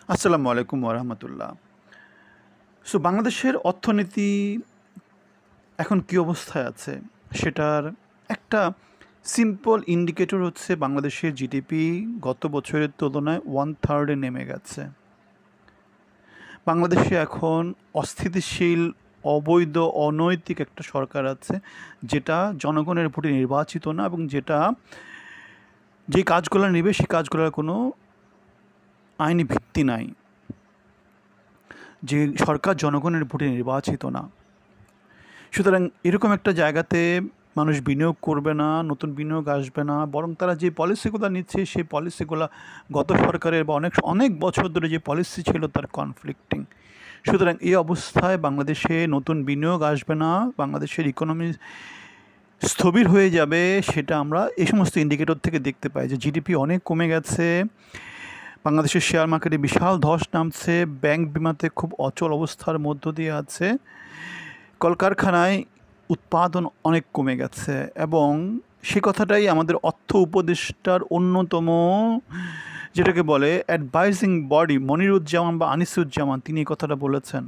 আসসালামু আলাইকুম ওরহমতুল্লাহ। বাংলাদেশের অর্থনীতি এখন কী অবস্থায় আছে সেটার একটা সিম্পল ইন্ডিকেটর হচ্ছে বাংলাদেশের জিডিপি গত বছরের তুলনায় 1/3 নেমে গেছে। বাংলাদেশে এখন অস্থিতিশীল, অবৈধ, অনৈতিক একটা সরকার আছে, যেটা জনগণের ভোটে নির্বাচিত না, এবং যেটা যে কাজগুলো নেবে সেই কাজগুলোর কোনো আইনি ভিত্তি নাই। যে সরকার জনগণের ভোটে নির্বাচিত না, সুতরাং এরকম একটা জায়গাতে মানুষ বিনিয়োগ করবে না, নতুন বিনিয়োগ আসবে না, বরং তারা যে পলিসিগুলো নিচ্ছে সেই পলিসিগুলো গত সরকারের বা অনেক অনেক বছর ধরে যে পলিসি ছিল তার কনফ্লিক্টিং। সুতরাং এই অবস্থায় বাংলাদেশে নতুন বিনিয়োগ আসবে না, বাংলাদেশের ইকোনমি স্থবির হয়ে যাবে। সেটা আমরা এই সমস্ত ইন্ডিকেটর থেকে দেখতে পাই যে জিডিপি অনেক কমে গেছে, বাংলাদেশের শেয়ার মার্কেটে বিশাল ধস নামছে, ব্যাংক বিমাতে খুব অচল অবস্থার মধ্য দিয়ে আছে, কলকারখানায় উৎপাদন অনেক কমে গেছে। এবং সে কথাটাই আমাদের অর্থ উপদেষ্টার অন্যতম, যেটাকে বলে অ্যাডভাইজিং বডি, মনিরুজ্জামান বা আনিসুজ্জামান, তিনি এই কথাটা বলেছেন।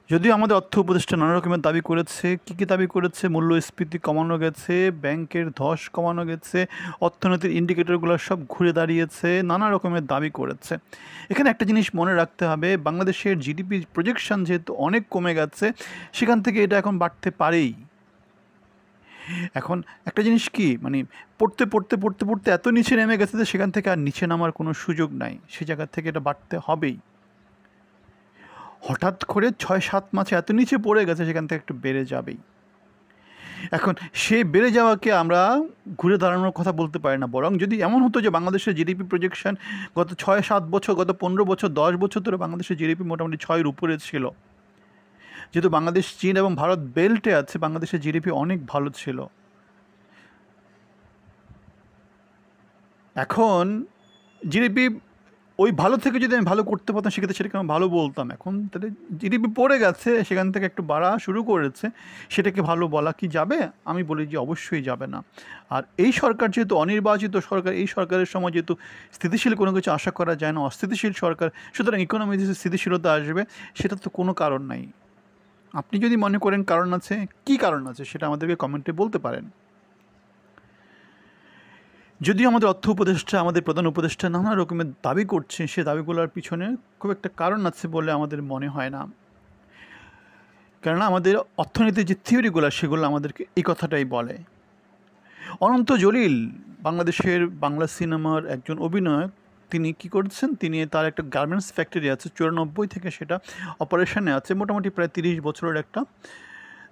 যদিও আমাদের অর্থ উপদেষ্টা নানা রকমের দাবি করেছে, কী দাবি করেছে? মূল্যস্ফীতি কমানো গেছে, ব্যাংকের ধস কমানো গেছে, অর্থনীতির ইন্ডিকেটরগুলো সব ঘুরে দাঁড়িয়েছে, নানা রকমের দাবি করেছে। এখানে একটা জিনিস মনে রাখতে হবে, বাংলাদেশের জিডিপি প্রজেকশন যেহেতু অনেক কমে গেছে, সেখান থেকে এটা এখন বাড়তে পারেই। এখন একটা জিনিস কি, মানে পড়তে পড়তে পড়তে পড়তে এত নিচে নেমে গেছে যে সেখান থেকে আর নিচে নামার কোনো সুযোগ নাই, সে জায়গা থেকে এটা বাড়তে হবেই। হঠাৎ করে 6-7 মাসে এত নিচে পড়ে গেছে, সেখান থেকে একটু বেড়ে যাবেই। এখন সেই বেড়ে যাওয়াকে আমরা ঘুরে দাঁড়ানোর কথা বলতে পারি না, বরং যদি এমন হতো যে বাংলাদেশের জিডিপি প্রজেকশন গত 6-7 বছর, গত 15 বছর, 10 বছর ধরে বাংলাদেশের জিডিপি মোটামুটি 6-এর উপরে ছিল। যেহেতু বাংলাদেশ চীন এবং ভারত বেল্টে আছে, বাংলাদেশের জিডিপি অনেক ভালো ছিল। এখন জিডিপি ওই ভালো থেকে যদি আমি ভালো করতে পারতাম, সেক্ষেত্রে সেটাকে আমি ভালো বলতাম। এখন তাহলে জিডিপি পড়ে গেছে, সেখান থেকে একটু বাড়া শুরু করেছে, সেটাকে ভালো বলা কি যাবে? আমি বলি যে অবশ্যই যাবে না। আর এই সরকার যেহেতু অনির্বাচিত সরকার, এই সরকারের সময় যেহেতু স্থিতিশীল কোনো কিছু আশা করা যায় না, অস্থিতিশীল সরকার, সুতরাং ইকোনমিতে যে স্থিতিশীলতা আসবে সেটা তো কোনো কারণ নাই। আপনি যদি মনে করেন কারণ আছে, কি কারণ আছে সেটা আমাদেরকে কমেন্টে বলতে পারেন। যদিও আমাদের অর্থ উপদেষ্টা, আমাদের প্রধান উপদেষ্টা নানা রকমের দাবি করছে, সে দাবিগুলোর পিছনে খুব একটা কারণ আছে বলে আমাদের মনে হয় না। কেননা আমাদের অর্থনীতির যে থিওরিগুলো, সেগুলো আমাদেরকে এই কথাটাই বলে। অনন্ত জলিল বাংলাদেশের বাংলা সিনেমার একজন অভিনয়ক, তিনি কি করছেন, তিনি তার একটা গার্মেন্টস ফ্যাক্টরি আছে, 94 থেকে সেটা অপারেশনে আছে, মোটামুটি প্রায় 30 বছরের একটা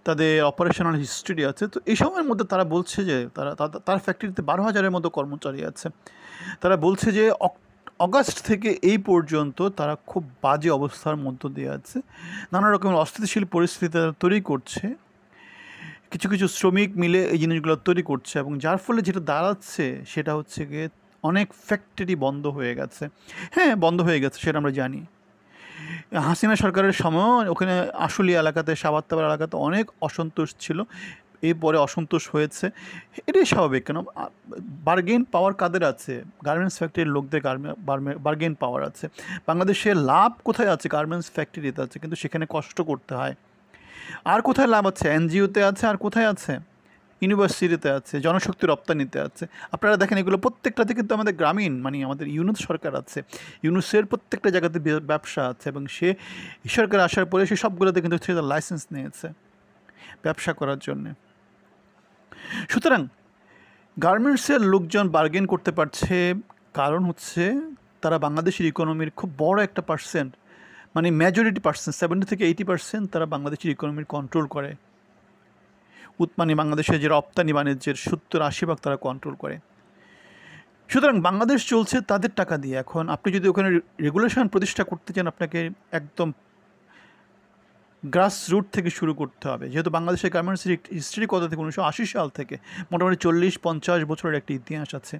তাদের অপারেশনাল হিস্ট্রি আছে। তো এই সময়ের মধ্যে তারা বলছে যে তার ফ্যাক্টরিতে 12,000-এর মতো কর্মচারী আছে। তারা বলছে যে অগাস্ট থেকে এই পর্যন্ত তারা খুব বাজে অবস্থার মধ্য দিয়ে আছে, নানা রকমের অস্থিতিশীল পরিস্থিতি তারা তৈরি করছে, কিছু কিছু শ্রমিক মিলে এই জিনিসগুলো তৈরি করছে, এবং যার ফলে যেটা দাঁড়াচ্ছে সেটা হচ্ছে গিয়ে অনেক ফ্যাক্টরি বন্ধ হয়ে গেছে। হ্যাঁ, বন্ধ হয়ে গেছে, সেটা আমরা জানি। হাসিনা সরকারের সময় ওখানে আশুলিয়া এলাকাতে, সাবাত্তাবার এলাকাতে অনেক অসন্তোষ ছিল, এরপরে অসন্তোষ হয়েছে। এটাই স্বাভাবিক। কেন? বার্গেন পাওয়ার কাদের আছে? গার্মেন্টস ফ্যাক্টরির লোকদের বার্গেন পাওয়ার আছে। বাংলাদেশে লাভ কোথায় আছে? গার্মেন্টস ফ্যাক্টরিতে আছে, কিন্তু সেখানে কষ্ট করতে হয়। আর কোথায় লাভ আছে? এনজিওতে আছে। আর কোথায় আছে? ইউনিভার্সিটিতে আছে, জনশক্তি রপ্তানিতে আছে। আপনারা দেখেন, এগুলো প্রত্যেকটাতে কিন্তু আমাদের গ্রামীণ, মানে আমাদের ইউনুস সরকার আছে, ইউনুসের প্রত্যেকটা জায়গাতে ব্যবসা আছে, এবং সে সরকার আসার পরে সে সবগুলোতে কিন্তু সে লাইসেন্স নিয়েছে ব্যবসা করার জন্যে। সুতরাং গার্মেন্টসের লোকজন বার্গেন করতে পারছে, কারণ হচ্ছে তারা বাংলাদেশের ইকোনমির খুব বড় একটা পার্সেন্ট, মানে মেজরিটি পার্সেন্ট, 70 থেকে 80% তারা বাংলাদেশের ইকোনমির কন্ট্রোল করে। মানে বাংলাদেশের যে রপ্তানি বাণিজ্যের 70-80% তারা কন্ট্রোল করে। সুতরাং বাংলাদেশ চলছে তাদের টাকা দিয়ে। এখন আপনি যদি ওখানে রেগুলেশন প্রতিষ্ঠা করতে চান, আপনাকে একদম গ্রাস রুট থেকে শুরু করতে হবে। যেহেতু বাংলাদেশের গার্মেন্টসের হিস্ট্রি কত থেকে, 1980 সাল থেকে মোটামুটি 40-50 বছরের একটা ইতিহাস আছে।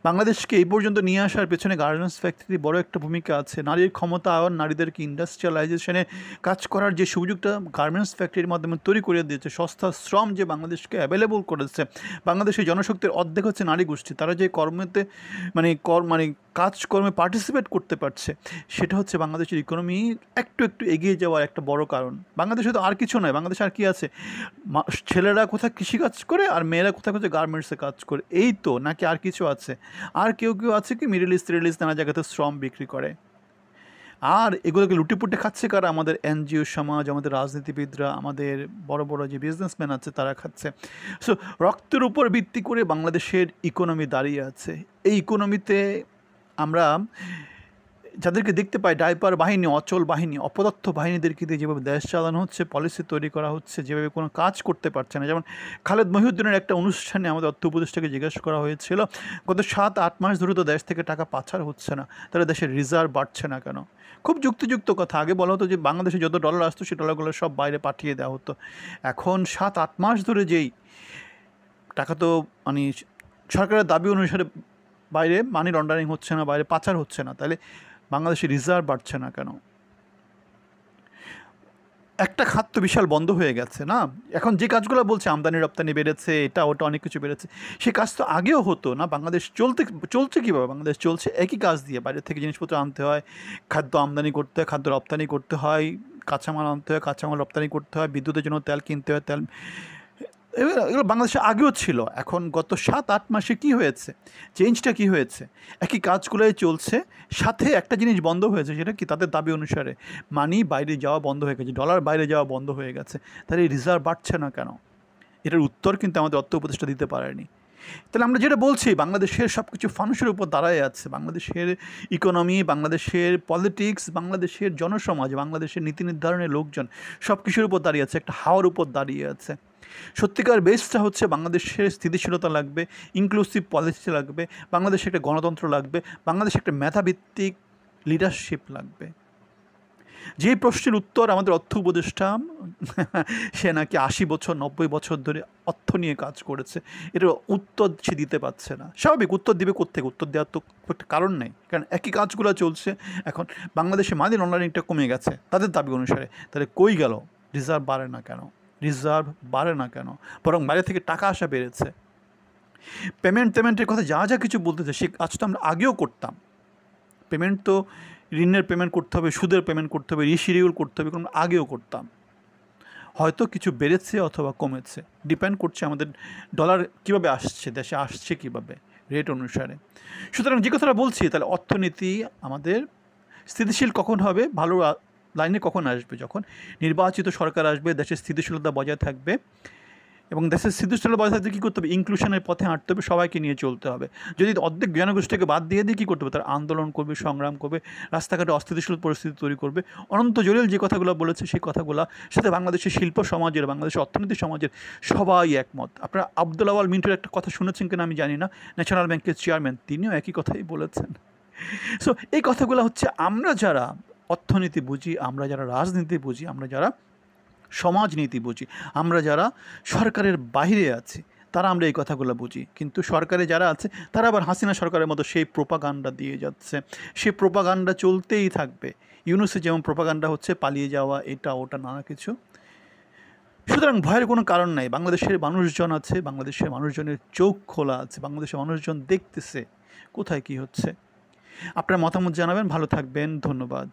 বাংলাদেশকে এই পর্যন্ত নিয়ে আসার পেছনে গার্মেন্টস ফ্যাক্টরি বড় একটা ভূমিকা আছে। নারীর ক্ষমতায়ন, নারীদেরকে ইন্ডাস্ট্রিয়ালাইজেশনে কাজ করার যে সুযোগটা গার্মেন্টস ফ্যাক্টরির মাধ্যমে তৈরি করে দিয়েছে, সস্তা শ্রম যে বাংলাদেশকে অ্যাভেলেবল করেছে। বাংলাদেশের জনশক্তির অর্ধেক হচ্ছে নারী গোষ্ঠী, তারা যে কর্মেতে মানে কাজকর্মে পার্টিসিপেট করতে পারছে, সেটা হচ্ছে বাংলাদেশের ইকোনমি একটু একটু এগিয়ে যাওয়ার একটা বড় কারণ। বাংলাদেশে তো আর কিছু নয়, বাংলাদেশে আর কি আছে? ছেলেরা কোথায় কৃষিকাজ করে আর মেয়েরা কোথায় কোথায় গার্মেন্টসে কাজ করে, এই তো, নাকি আর কিছু আছে? আর কেউ কেউ আছে কি মিডল ইস্ট নানা জায়গাতে শ্রম বিক্রি করে, আর এগুলোকে লুটেপুটে খাচ্ছে কারা? আমাদের এনজিও সমাজ, আমাদের রাজনীতিবিদরা, আমাদের বড় বড় যে বিজনেসম্যান আছে তারা খাচ্ছে। সো রক্তের উপর ভিত্তি করে বাংলাদেশের ইকোনমি দাঁড়িয়ে আছে। এই ইকোনমিতে আমরা যাদেরকে দেখতে পাই, ডাইপার বাহিনী, অচল বাহিনী, অপদার্থ বাহিনীদেরকে দিয়ে যেভাবে দেশ চালানো হচ্ছে, পলিসি তৈরি করা হচ্ছে, যেভাবে কোনো কাজ করতে পারছে না। যেমন খালেদ মহিউদ্দিনের একটা অনুষ্ঠানে আমাদের অর্থ উপদেষ্টাকে জিজ্ঞাসা করা হয়েছিল, গত 7-8 মাস ধরে তো দেশ থেকে টাকা পাচার হচ্ছে না, তাহলে দেশের রিজার্ভ বাড়ছে না কেন? খুব যুক্তিযুক্ত কথা। আগে বলা হতো যে বাংলাদেশে যত ডলার আসতো সেই ডলারগুলো সব বাইরে পাঠিয়ে দেওয়া হতো। এখন 7-8 মাস ধরে যেই টাকা তো মানে সরকারের দাবি অনুসারে বাইরে মানি লন্ডারিং হচ্ছে না, বাইরে পাচার হচ্ছে না, তাহলে বাংলাদেশের রিজার্ভ বাড়ছে না কেন? একটা খাত তো বিশাল বন্ধ হয়ে গেছে না? এখন যে কাজগুলো বলছে আমদানি রপ্তানি বেড়েছে, এটা ওটা অনেক কিছু বেড়েছে, সে কাজ তো আগেও হতো না। বাংলাদেশ চলছে কীভাবে? বাংলাদেশ চলছে একই কাজ দিয়ে, বাইরে থেকে জিনিসপত্র আনতে হয়, খাদ্য আমদানি করতে হয়, খাদ্য রপ্তানি করতে হয়, কাঁচামাল আনতে হয়, কাঁচামাল রপ্তানি করতে হয়, বিদ্যুতের জন্য তেল কিনতে হয়, তেল, এগুলো বাংলাদেশে আগেও ছিল। এখন গত 7-8 মাসে কি হয়েছে? চেঞ্জটা কি হয়েছে? একই কাজগুলোই চলছে, সাথে একটা জিনিস বন্ধ হয়েছে, সেটা কি? তাদের দাবি অনুসারে মানি বাইরে যাওয়া বন্ধ হয়ে গেছে, ডলার বাইরে যাওয়া বন্ধ হয়ে গেছে। তাহলে এই রিজার্ভ বাড়ছে না কেন? এটার উত্তর কিন্তু আমাদের অর্থ উপদেষ্টা দিতে পারেনি। তাহলে আমরা যেটা বলছি, বাংলাদেশের সব কিছু ফানুসের উপর দাঁড়ায় আছে। বাংলাদেশের ইকোনমি, বাংলাদেশের পলিটিক্স, বাংলাদেশের জনসমাজ, বাংলাদেশের নীতি নির্ধারণের লোকজন সব কিছুর উপর দাঁড়িয়ে আছে, একটা হাওয়ার উপর দাঁড়িয়ে আছে। সত্যিকার বেসটা হচ্ছে বাংলাদেশের স্থিতিশীলতা লাগবে, ইনক্লুসিভ পলিসি লাগবে, বাংলাদেশে একটা গণতন্ত্র লাগবে, বাংলাদেশে একটা মেধাভিত্তিক লিডারশিপ লাগবে। যে প্রশ্নের উত্তর আমাদের অর্থ উপদেষ্টা, সে নাকি 80 বছর 90 বছর ধরে অর্থ নিয়ে কাজ করেছে, এটার উত্তর সে দিতে পারছে না। স্বাভাবিক, উত্তর দিবে কোত্থেকে? উত্তর দেওয়ার তো একটা কারণ নেই, কারণ একই কাজগুলো চলছে। এখন বাংলাদেশে মানি লন্ডারিংটা কমে গেছে তাদের দাবি অনুসারে, তাহলে কই গেল? রিজার্ভ বাড়ে না কেন? রিজার্ভ বাড়ে না কেন? বরং বাইরে থেকে টাকা আসা বেড়েছে। পেমেন্টের কথা যা যা কিছু বলতেছে, সে কাজ তো আমরা আগেও করতাম। পেমেন্ট তো ঋণের পেমেন্ট করতে হবে, সুদের পেমেন্ট করতে হবে, রিশিডিউল করতে হবে, আমরা আগেও করতাম। হয়তো কিছু বেড়েছে অথবা কমেছে, ডিপেন্ড করছে আমাদের ডলার কীভাবে আসছে, দেশে আসছে কীভাবে, রেট অনুসারে। সুতরাং যে কথাটা বলছি, তাহলে অর্থনীতি আমাদের স্থিতিশীল কখন হবে, ভালো লাইনে কখন আসবে? যখন নির্বাচিত সরকার আসবে, দেশের স্থিতিশীলতা বজায় থাকবে। এবং দেশের স্থিতিশীলতা বজায় থাকতে কী করতে হবে? ইনক্লুশনের পথে হাঁটতে হবে, সবাইকে নিয়ে চলতে হবে। যদি অর্ধেক জনগোষ্ঠীকে বাদ দিয়ে কী করতে হবে? তারা আন্দোলন করবে, সংগ্রাম করবে, রাস্তাঘাটে অস্থিতিশীল পরিস্থিতি তৈরি করবে। অনন্ত জলিল যে কথাগুলো বলেছে, সেই কথাগুলো সাথে বাংলাদেশের শিল্প সমাজের, বাংলাদেশের অর্থনীতি সমাজের সবাই একমত। আপনারা আব্দুল আওয়াল মিন্টুর একটা কথা শুনেছেন কিনা আমি জানি না, ন্যাশনাল ব্যাংকের চেয়ারম্যান, তিনিও একই কথাই বলেছেন। সো এই কথাগুলো হচ্ছে আমরা যারা অর্থনীতি বুঝি, আমরা যারা রাজনীতি বুঝি, আমরা যারা সমাজনীতি বুঝি, আমরা যারা সরকারের বাইরে আছি, তারা আমরা এই কথাগুলো বুঝি। কিন্তু সরকারে যারা আছে তারা আবার হাসিনা সরকারের মতো সেই প্রোপাগান্ডা দিয়ে যাচ্ছে, সেই প্রোপাগান্ডা চলতেই থাকবে। ইউনুসে যেমন প্রোপাগান্ডা হচ্ছে, পালিয়ে যাওয়া, এটা ওটা নানা কিছু। সুতরাং ভয়ের কোনো কারণ নাই। বাংলাদেশের মানুষজন আছে, বাংলাদেশের মানুষজনের চোখ খোলা আছে, বাংলাদেশের মানুষজন দেখতেছে কোথায় কী হচ্ছে। আপনার মতামত জানাবেন, ভালো থাকবেন, ধন্যবাদ।